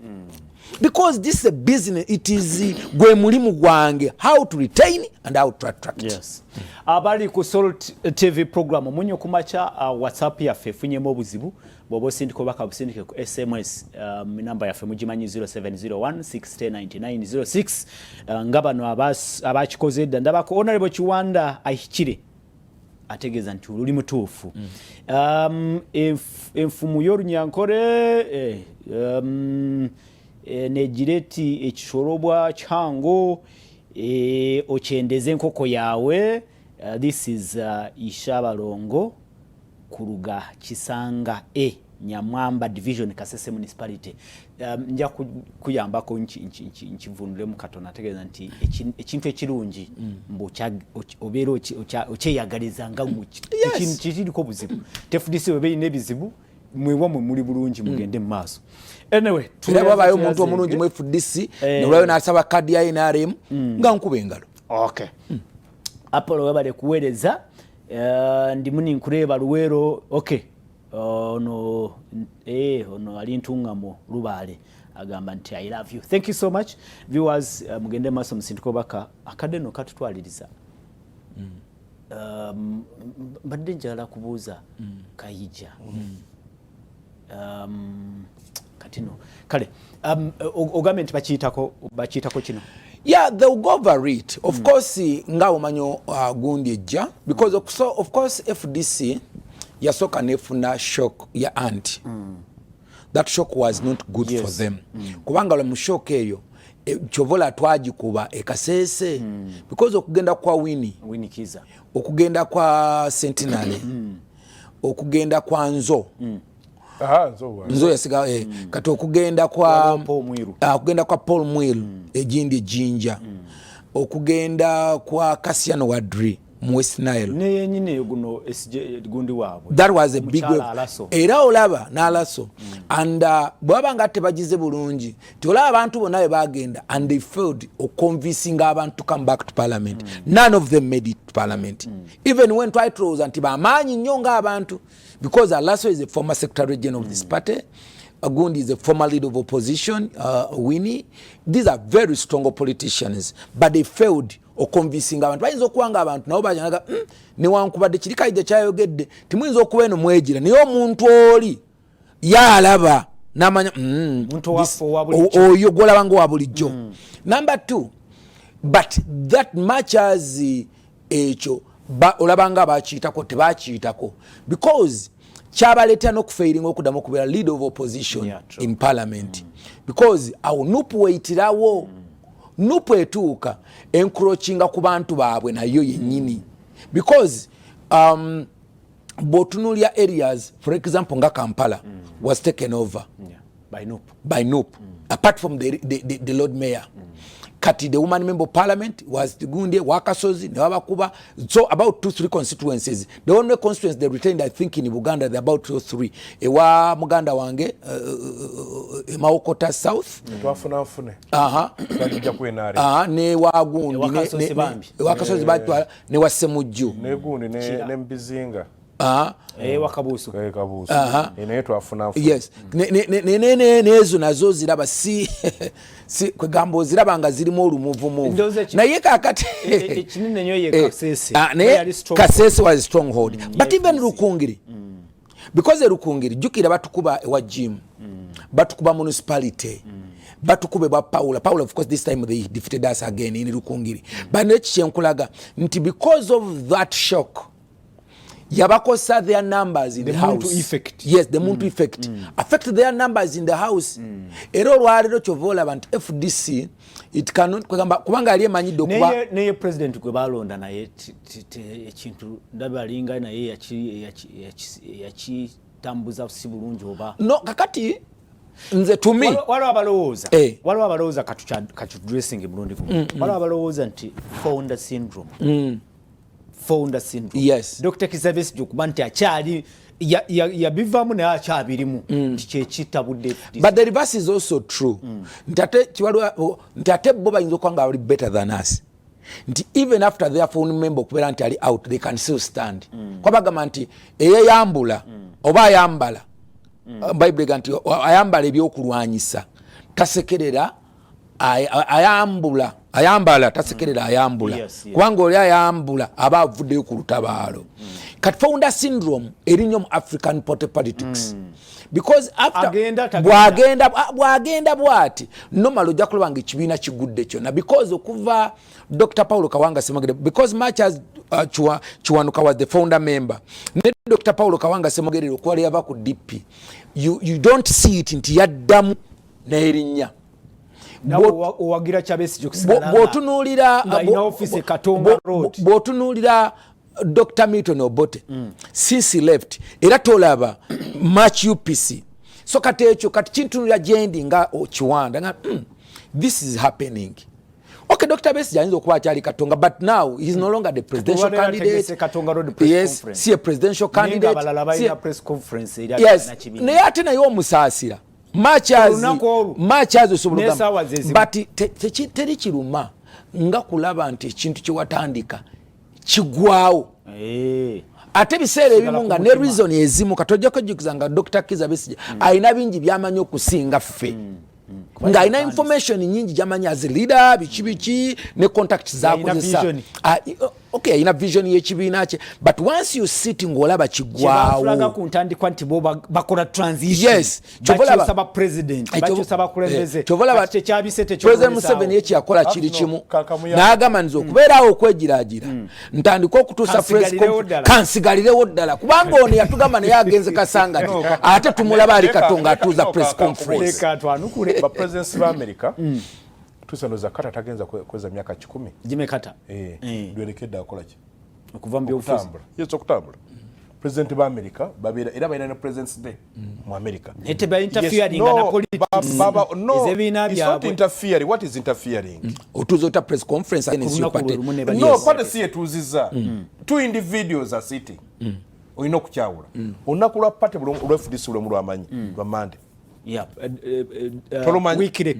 because this is a business it is gwe mulimu gwange how to retain and how to attract abali ku Salt TV program munyo kumacha WhatsApp yaffe funyemo obuzibu bobo sindiko baka busindike ku SMS namba yaffe mugimanyi 0701619906 ngabano abakikoze ndaba ko honorable Kiwanda ahikire ategeza nti luli mutuufu enfumu y'Olunyankore negireti ekishorobwa kyango okyendeze enkoko yawe this is Ishabalongo kuruga Kisanga Nyamwamba division Kasese municipality nja kuyambako nkivunule mu Katona ategeza nti ekintu ekirungi mbo obero okyeyagaliza nga ekintu kiriko buzibu FDC webe nebizibu mwewa muri bulungi mugende mu maaso anyway tulabayo omuntu omulungi mu FDC nolwayo nasaba kadi ya NRM nga nkube engalo Apollo webale kuweereza ndi muni nkureba luwero ono alintungamo Lubale agamba nti I love you. Thank you so much viewers mugende maso musindiko baka akadeno katutwaliriza badde njala kubuuza KAIJA katino kale ogambe nti bakiyitako kino they'll go over it of course nga omanyo gundi ejja because of course FDC yasoka nefuna shock ya anti that shock was not good for them kubanga mu shock eyo chovola twagikuba ekasese because okugenda kwa Winnie KIZZA okugenda kwa Sentinel okugenda kwa Nzo Nzo yasiga kati okugenda kwa Paul Mwiru ejindi jinja okugenda kwa Kasiano Wadri mu West Nile ne yenyine guno gundi wabwe that was a big wave era olaba n'alaso and bwabanga tebagize bulungi tolaba abantu bonna bagenda and they failed convincing abantu to come back to parliament none of them made it to parliament even when Dwight Rose anti bamanyi nyonga abantu because Alaso is a former secretary general of this party Agundi is a former leader of opposition Winnie these are very strong politicians but they failed convincing abantu bayinza okuwanga abantu nabo bajanaga ne wankubadde kiri KAIJA kyayogedde timuyinza okuba eno mwejira naye omuntu oli yalaba namanya muntu wafo wabulijjo oyo golabanga wabulijjo number 2 but that much as ekyo olabanga abakiyitako tebakiyitako because kyabaleta n'okufairinga okudamu okubeera leader of opposition in parliament because awo nupu weitirawo nupu etuuka encroachinga ku bantu baabwe nayo yennyini because botunulia areas for example nga Kampala was taken over by NUP apart from the Lord Mayor kati the woman member of parliament was Gundi Wakasozi Newabakuba. So about 2-3 constituencies. The only constituency they retained, I think, in Uganda, they're about 2-3. Ewa Muganda Wange, Maokota South. Ne Wagundi Wakasozi Batwa ne wa Ssemujju. Ne Gundi ne Mbizinga. Wakabusu. Yes. Nezo nazo ziraba si kwegambo ziraba nga zirimo olumuvu. Naye kakati ekinene nyo ye Kasese. Kasese was stronghold. But even Rukungiri. Because Rukungiri jukira batukuba ewa gym. Batukuba municipality. Batukube ba Paula, of course, this time they defeated us again in Rukungiri. But nechiyenkulaga nti because of that shock, yabakosa their numbers in the house. Muntu effect. Yes, the Muntu effect. Affect their numbers in the house. Ero lwalero chovola abantu FDC it cannot kubanga aliye manyido kuba neye president kwe balonda naye ekintu ndabalinga naye yachi tambuza sibulungi oba. No kakati nze to me walo abalowooza katu dressing Burundi kumwe. Walo abalowooza nti founder syndrome. Yes. Dr. KIZZA BESIGYE kubanti achali yabivamu na achabirimu chechita budde. But the reverse is also true. Ntate boba inzo kwanga are better than us. Even after their phone member kubera nti ali out, they can still stand. Kwa bagamba nti eyambula oba ayambala Bible ganti ayambala ebyokulwanyisa tasekerera ayambala tasekerera ayambula kubanga oli ayambula aba avuddeyo ku lutabaalo. Kati founder syndrome erinyo mu African politics because after bwagenda bwati normal ojja kulabanga ekibiina kigudde kyonna because okuva Dr. Paulo Kawanga Semogere, because much as Chiwanuka was the founder member, Dr. Paulo Kawanga Semogere okwali yava ku DP, you don't see it nti yaddamu n'erinnya. Owagira Besigye okusigala bw'otunuulira Dr. Milton Obote since he left era tolaba much UPC. So kati ekyo kati kintunulira gyendi nga Kiwanda nga this is happening. Okay, Dr. Besigye ayinza okuba akyali Katonga, but now he's no longer the presidential candidate. Yes, see a presidential candidate. Yes, naye ate naye omusaasira much as osobolugamu, but teri kiruma nga kulaba nti ekintu kyewatandika kigwawo. Ate biseera ebimu nga ne reason ezimu katojja kujjukiza nga Dr. KIZZA BESIGYE ayina bingi byamanyi okusinga ffe. Nga ayina information nyingi jamanyi as a leader biki ne contacts zakozesa. Okay, ayina vision y'ekibiina kye, but once you sitting olaba kigwawo kibafulaga ku ntandikwa nti bo bakola transition. Yes, chovolaba president bakyosaba kulembeze kye kyabisete kyo President Museveni yeki yakola kiri kimu n'agamba nzo okubeerawo okwegiraagira ntandika okutuusa press conference kansigalirewo ddala kubanga ono yatugamba naye agenze kasangati ate tumulaba ali Katonga atuuza press conference. Ba presidents ba America tusanoza kata tagenza kweza myaka 10 jime kata duelekedda akola ki okuva mu office okutambula. President ba America babira era bayina presidents day mu America ete ba interfering na politics. No, it's not interfering. What is interfering? Otuzota press conference against you party. No, party si etuziza. Two individuals are sitting. Oyina okukyawula onakula party bulu FDC bulu lwamanyi lwamande. Yeah, weekly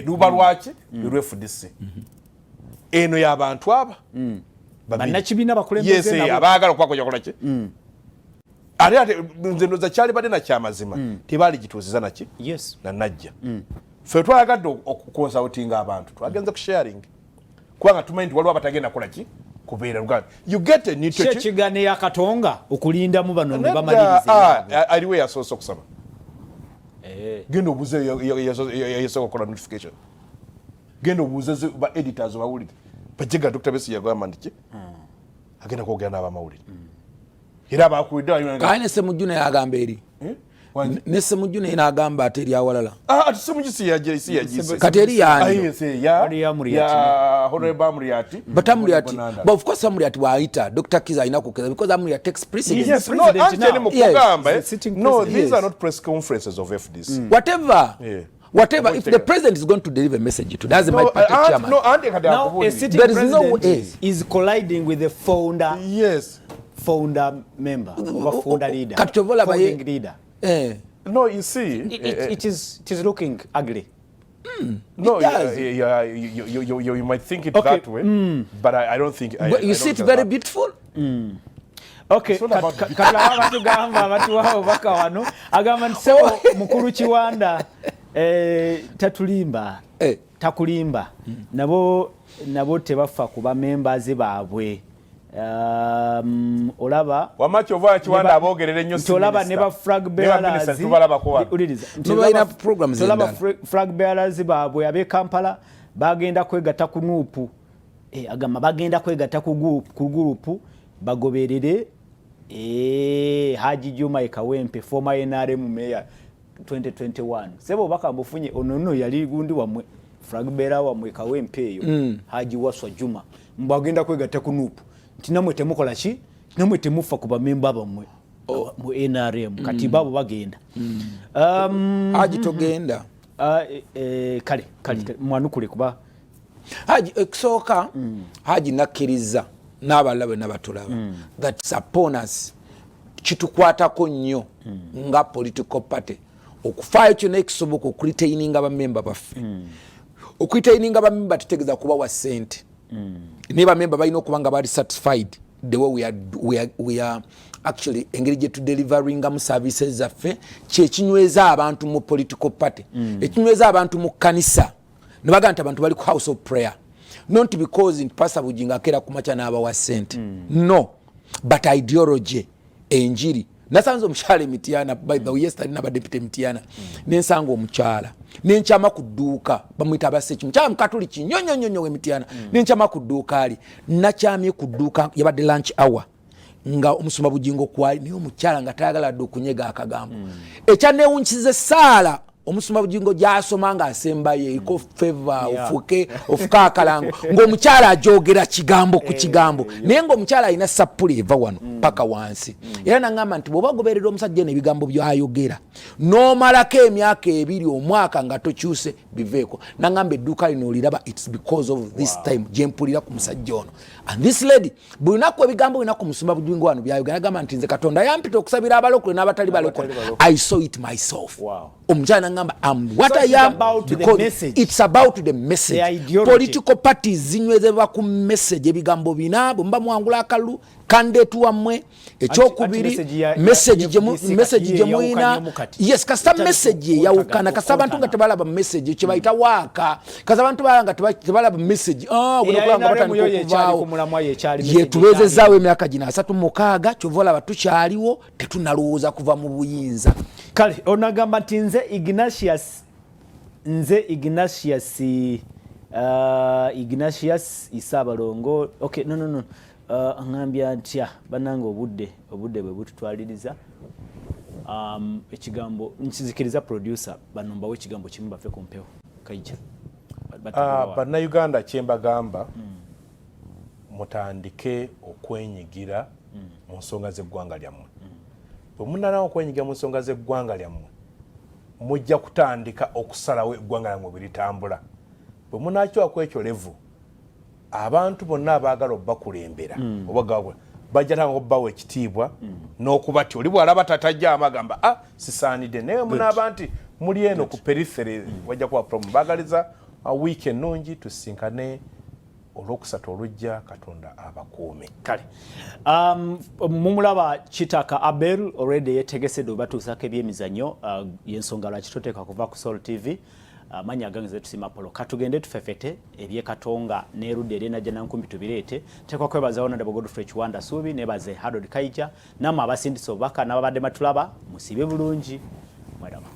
luba lwaki FDC eno y'abantu aba bannakibina bakulembeze nabo abaagala okwakoja kola ki ate nze ndoza kyali badde na kyamazima tebali gituuziza naki na najja ffe twayagadde okuconsultinga abantu twagenze ku sharing kubanga tumanyi nti waliwo abatagenda kola ki kubeera Uganda. You get a new church kigane ya Katonga okulinda mu bano ne bamaliriza aliwe yasoose okusaba genda obuze yasoka kola notification genda obuze ba editors bawulire bajega Dr. BESIGYE yagamba nti agenda kwogera n'abamawulire era abakulidde kane Ssemujju naye agamba eri ne Ssemujju naye n'agamba ate eri awalala ate Ssemujju si yagise kati eri yani Honorable Amuriati but Amuriati but of course Amuriati waita Dr. KIZZA ayina kukeza because Amuriati takes precedence. Yes, no, these are not press conferences of FDC. Whatever. whatever, if the president is going to deliver a message to doesn't my party chairman. Now a sitting there is president no way is colliding with the founder. Yes. Founder member or founder leader. Founding leader. No, you see, it is looking ugly. No, you might think it that way, but I don't think. You see it very beautiful. Okay, kakala gamba abantu wao baka wano agamba nsewo mukuru Kiwanda tatulimba takulimba nabo tebafa kuba members baabwe olaba wamacho va Kiwanda abogerere nnyo sinisa olaba ne ba flag bearers no programs olaba flag bearers baabwe abe Kampala bagenda kwegatta ku nuupu agamba bagenda kwegatta ku gurupu bagoberere Haji Juma Kawempe former NRM mayor 2021 sebo baka mbufunye onono yali gundi wamwe flag bearer wamwe Kawempe eyo Haji Waswa Juma mbagenda kwegatta ku nuupu tinamwe temukola ki namwe temufa kuba member bamwe mu NRM kati babo bagenda Haji togenda kale mwanukule kuba Haji eksoka Haji nakiriza n'abalabe n'abatulaba that's upon us kitukwatako nnyo nga political party okufaayo kyonna ekisoboka okuritaininga abamemba baffe okuritaininga abamemba tutegeeza kuba wa sente ne bamemba balina okuba nga bali satisfied the way we are actually engeri gye tudelivaringamu services zaffe kyekinyweza abantu mu political party ekinyweza abantu mu kkanisa ne bagamba nti abantu bali ku house of prayer not because in Pastor Bujinga kera kumacha na aba wa sente no but ideology enjiri nasanze omukyala Mitiana by the way yesterday na ba deputy Mitiana nensanga omukyala nenchama kuduka bamwita abasechi mukyala mukatoliki nyonyonyonyo we Mitiana nenchama kuduka ali nakyamye kuduka yabadde lunch hour nga omusumba Bujingo kwali niyo omukyala nga tayagala dokunyega akagambo ekyanewunkize sala omusumba Bujingo gyasomanga asembaye iko favor ofuka akalango ng'omukyala ajogera kigambo ku kigambo naye ng'omukyala alina sapuli eva wano paka wansi era nangamba nti bw'oba goberera omusajja n'ebigambo by'ayogera n'omalako emyaka 2 omwaka nga tokyuse biveeko nangamba edduuka lino oliraba it's because of this time gye mpulira ku musajja ono and this lady buli lunaku ebigambo bina ku musumba Bujingo wano byayogera nagamba nti nze Katonda yampita okusabira abalokole n'abatali balokole I saw it myself omukyala ngamba what I am because it's about the message political parties zinywezebwa ku message ebigambo bina bomba mwangula akalu kandetu wamwe ekyokubiri message jemu ina yes kasa message ya ukana kasa abantu nga tebalaba message kyebayita waka kasa abantu balanga tebalaba message gunokulanga batandikuvawo ye tuwezezawo emyaka gina 36 kyovola batukyaliwo tetunalowooza kuva mu buyinza kale onagamba nti nze Ignatius Isabalongo okay no ngambya ntya bananga obudde bwe bututwaliriza ekigambo nkizikiriza producer banomba we ekigambo kimu bafe ku mpewo kaija bannayuganda kyembagamba mutandike okwenyigira mu nsonga z'eggwanga lyammwe bwe munalawo okwenyigira mu nsonga z'eggwanga lyammwe mujja kutandika okusalawo eggwanga lyammwe bwe litambula bwe munakiwako ekyo levu abantu bonna abaagala obbakulembera obagabwa bajja tango obbawo ekitiibwa n'okuba ti oli bw'alaba tatajja amagamba sisaanidde naye munaaba nti muli eno ku periphery wajja kuba problem baagaliza wiiki ennungi tusinkane olwokusatu olujja Katonda abakuume kale mumulaba Kitaka Abel already yetegesedde batuusako ebyemizannyo yensonga lwaki toteeka kuva ku Soul TV manya gange zetu simapolo katugende tufefete ebye Katonga nerudde erena jana nkumbi tubireete tekwa kwebaza ona Double Godfrey Kiwanda Subi nebaze Harold KAIJA nama abasindise obaka n'ababadde matulaba musibe bulungi mwedama